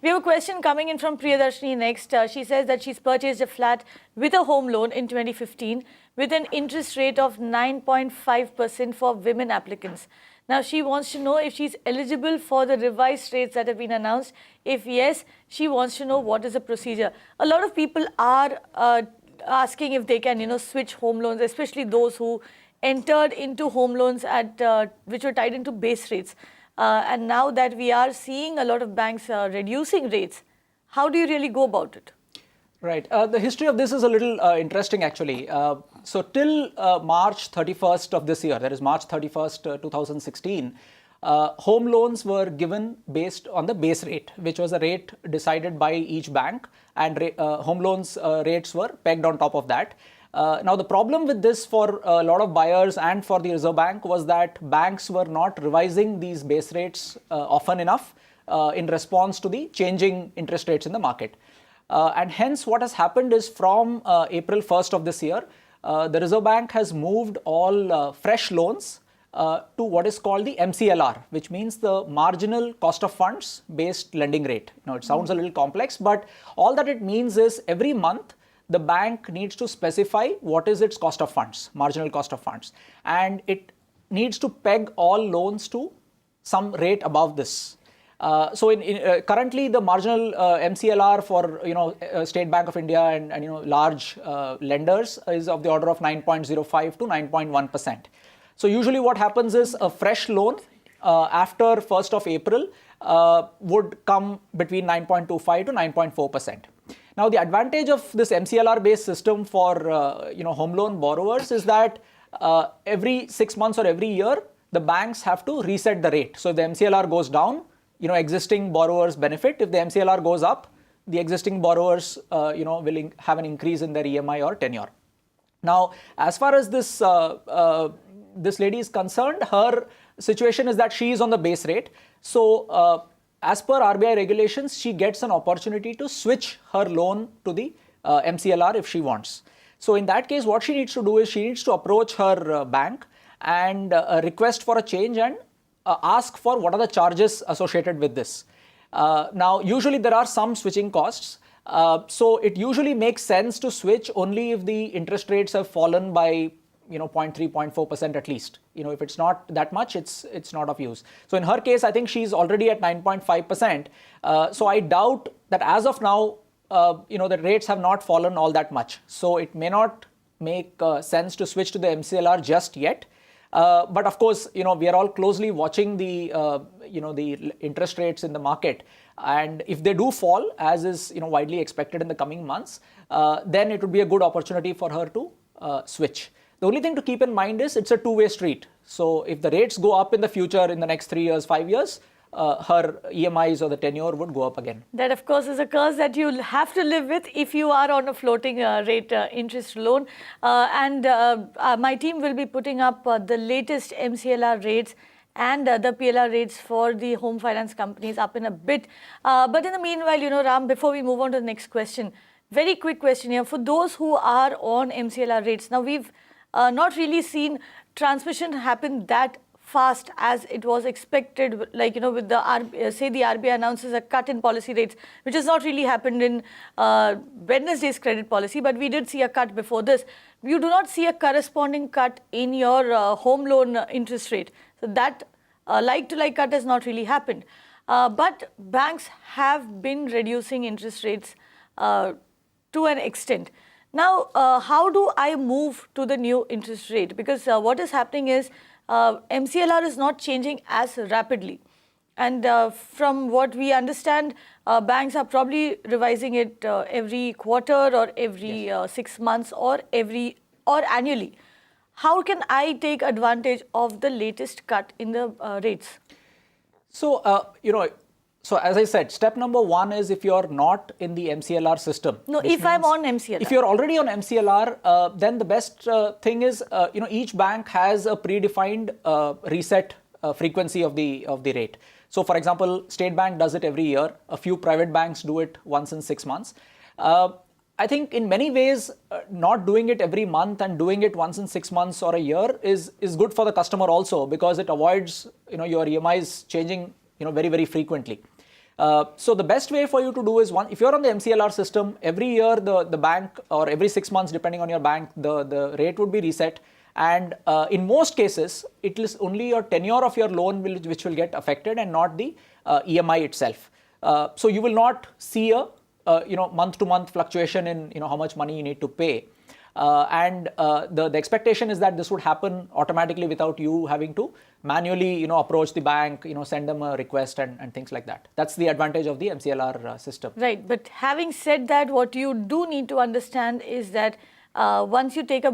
We have a question coming in from Priyadarshini next. She says that she's purchased a flat with a home loan in 2015 with an interest rate of 9.5% for women applicants. Now, she wants to know if she's eligible for the revised rates that have been announced. If yes, she wants to know what is the procedure. A lot of people are asking if they can, switch home loans, especially those who entered into home loans at which were tied into base rates. And now that we are seeing a lot of banks reducing rates, how do you really go about it? Right. The history of this is a little interesting, actually. So till March 31st of this year, that is March 31st, 2016, home loans were given based on the base rate, which was a rate decided by each bank, and home loans rates were pegged on top of that. Now, the problem with this for a lot of buyers and for the Reserve Bank was that banks were not revising these base rates often enough in response to the changing interest rates in the market. And hence, what has happened is from April 1st of this year, the Reserve Bank has moved all fresh loans to what is called the MCLR, which means the marginal cost of funds based lending rate. It sounds a little complex, but all that it means is every month, the bank needs to specify what is its cost of funds, marginal cost of funds. And it needs to peg all loans to some rate above this. So currently the marginal MCLR for State Bank of India and large lenders is of the order of 9.05 to 9.1%. So usually what happens is a fresh loan after 1st of April would come between 9.25 to 9.4%. Now, the advantage of this MCLR-based system for home loan borrowers is that every 6 months or every year, the banks have to reset the rate. So if the MCLR goes down, existing borrowers benefit. If the MCLR goes up, the existing borrowers will have an increase in their EMI or tenure. Now, as far as this this lady is concerned, her situation is that she is on the base rate. So as per RBI regulations, she gets an opportunity to switch her loan to the MCLR if she wants. So in that case, what she needs to do is she needs to approach her bank and request for a change and ask for what are the charges associated with this. Now, usually there are some switching costs. So it usually makes sense to switch only if the interest rates have fallen by 0.3, 0.4% at least. If it's not that much, it's not of use. So in her case, I think she's already at 9.5%. So I doubt that as of now, the rates have not fallen all that much. So it may not make sense to switch to the MCLR just yet. But of course, we are all closely watching the the interest rates in the market, and if they do fall, as is widely expected in the coming months, then it would be a good opportunity for her to switch. The only thing to keep in mind is it's a two-way street. So if the rates go up in the future, in the next 3 years, 5 years, her EMIs or the tenure would go up again. That, of course, is a curse that you'll have to live with if you are on a floating rate interest loan. My team will be putting up the latest MCLR rates and the PLR rates for the home finance companies up in a bit. But in the meanwhile, Ram, before we move on to the next question, very quick question here. For those who are on MCLR rates, now we've not really seen transmission happen that fast as it was expected, with the say the RBI announces a cut in policy rates, which has not really happened in Wednesday's credit policy, but we did see a cut before this. You do not see a corresponding cut in your home loan interest rate. So that like-to-like cut has not really happened. But banks have been reducing interest rates to an extent. Now, how do I move to the new interest rate? Because what is happening is MCLR is not changing as rapidly. And from what we understand, banks are probably revising it every quarter or every 6 months or annually. How can I take advantage of the latest cut in the rates? So, so as I said, step number one is if you're not in the MCLR system. No, if I'm on MCLR. If you're already on MCLR, then the best thing is, each bank has a predefined reset frequency of the rate. So for example, State Bank does it every year. A few private banks do it once in 6 months. I think in many ways, not doing it every month and doing it once in 6 months or a year is good for the customer also, because it avoids your EMIs changing very, very frequently. So the best way for you to do is, if you're on the MCLR system, every year the bank, or every 6 months depending on your bank, the rate would be reset. And in most cases, it is only your tenure of your loan which will get affected, and not the EMI itself. So you will not see a month-to-month fluctuation in how much money you need to pay. And the expectation is that this would happen automatically without you having to manually approach the bank, send them a request and things like that. That's the advantage of the MCLR system. Right. But having said that, what you do need to understand is that once you take a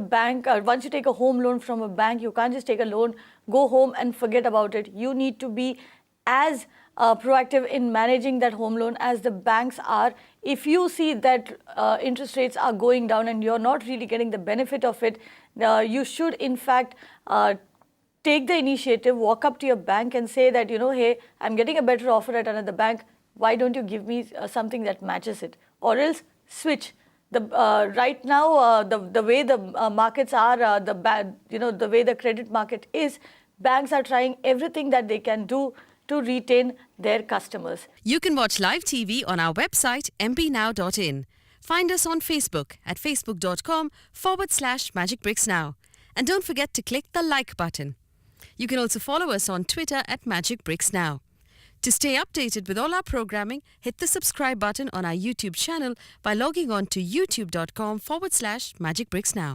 home loan from a bank, you can't just take a loan, go home and forget about it. You need to be as proactive in managing that home loan as the banks are. If you see that interest rates are going down and you're not really getting the benefit of it, you should in fact take the initiative, walk up to your bank and say that, hey, I'm getting a better offer at another bank. Why don't you give me something that matches it? Or else switch. Right now, the way the markets are, the way the credit market is, banks are trying everything that they can do to retain their customers. You can watch live TV on our website mpnow.in. Find us on Facebook at facebook.com/magicbricksnow. And don't forget to click the like button. You can also follow us on Twitter at magicbricksnow. To stay updated with all our programming, hit the subscribe button on our YouTube channel by logging on to youtube.com/magicbricksnow.